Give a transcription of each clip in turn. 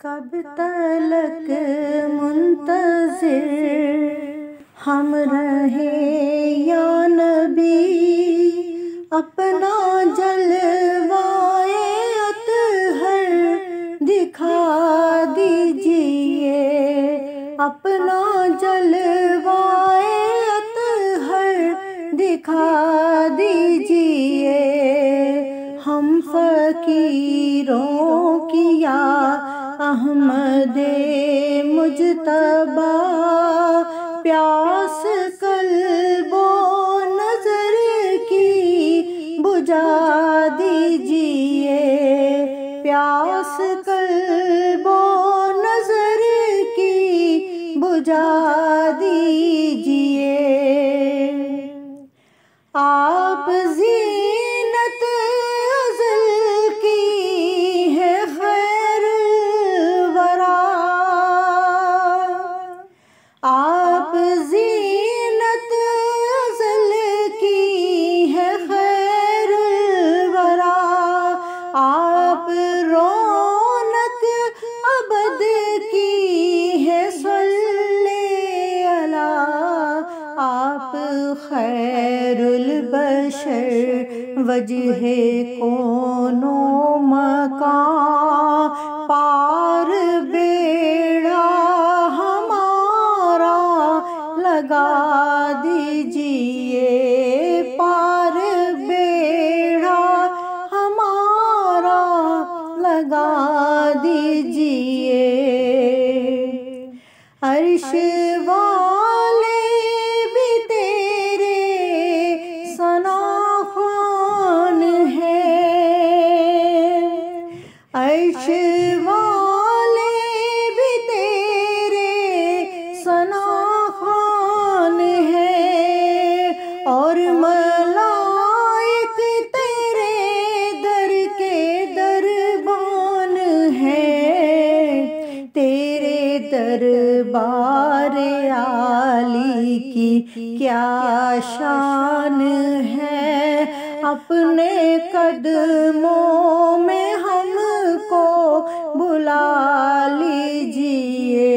کب تلک منتظر ہم رہے یا نبی، اپنا جلوائے اطہر دکھا دیجئے، اپنا جلوائے اطہر دکھا دیجئے، ہم فقیروں کی یا احمد مجتبی پیاس قلب و نظر کی بجھا دیجئے، پیاس قلب و نظر کی بجھا دیجئے۔ آپ زینت ازل کی ہے خیر الورا، آپ زینت ازل کی ہے خیر الورا، آپ رونق ابد کی ہے صلی اللہ، آپ خیر البشر وجہ کون و مکان، پار بیڑا ہمارا لگا دیجئے، پار بیڑا ہمارا لگا دیجئے۔ عرش والے بھی تیرے ثناخوان ہیں، عرش والے بھی تیرے ثناخوان ہیں، اور ملائک تیرے در کے دربان ہیں، تیرے دربار عالی کی کیا شان ہے، اپنے قدموں میں ہم کو بلا لیجئے،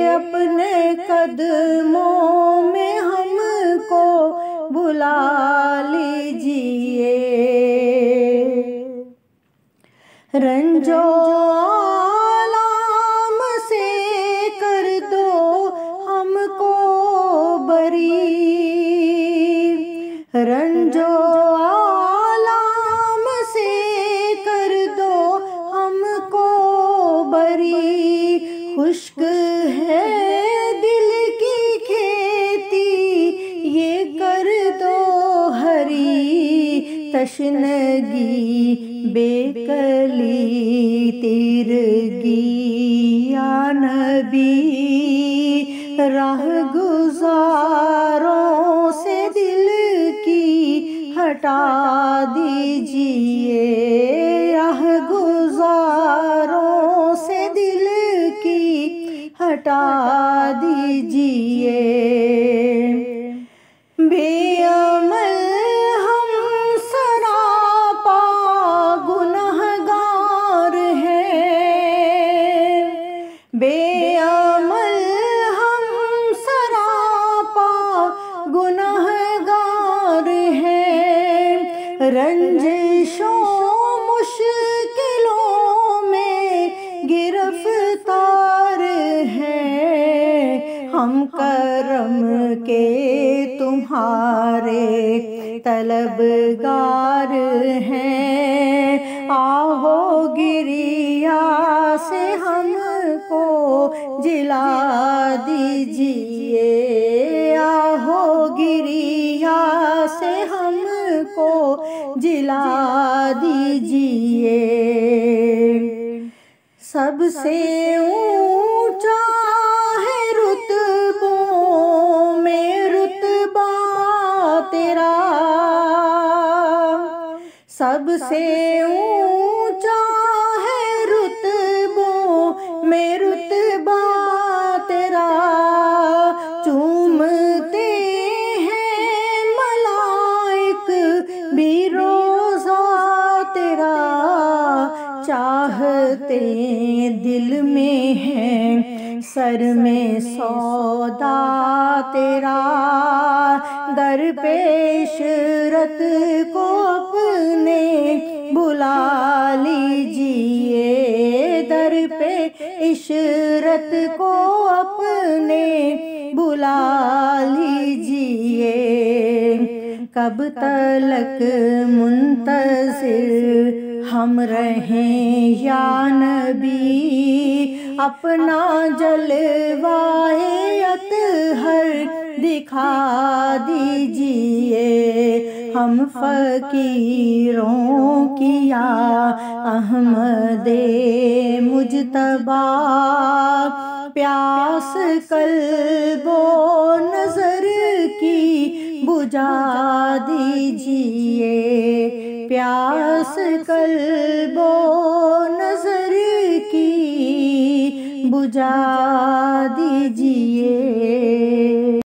اپنے قدموں میں ہم کو بلا لیجئے۔ رنج و آلام سے کر دو ہم کو بری، رنج و آلام سے کر دو ہم کو بری، خشک ہے دل کی کھیتی یہ کر دو ہری، تشنگی بے کلی تیرگی یا نبی، راہ گزاروں سے دل کی ہٹا دیجئے، راہ گزاروں سے دل کی ہٹا دیجئے۔ بے عمل ہم سراپا گنہگار ہیں، بے عمل ہم سراپا گنہگار ہیں، رنجشوں مشکلوں میں گرفتار ہیں، ہم کرم کے تمہارے طلبگار ہیں، آہو گریا سے ہم کو جلا دیجئے، آہو گریا سے ہم کو جلا دیجئے۔ سب سے اونچا ہے رتبوں میں رتبہ تیرا، سب سے اونچا ہے رتبوں میں رتبہ تیرا، چومتے ہیں ملائک بھی روضہ تیرا، چاہتے دل میں ہے سر میں سودا تیرا، در پہ عشرت کو اپنے بلا لیجئے، در پہ عشرت کو اپنے بلا لیجئے۔ کب تلک منتظر ہم رہیں یا نبی، اپنا جلوائے اطہر دکھا دیجئے، ہم فقیروں کی یا احمد مجتبیٰ پیاس قلب و نظر کی بجھا دیجئے، پیاس قلب و نظر کی بجھا دیجئے۔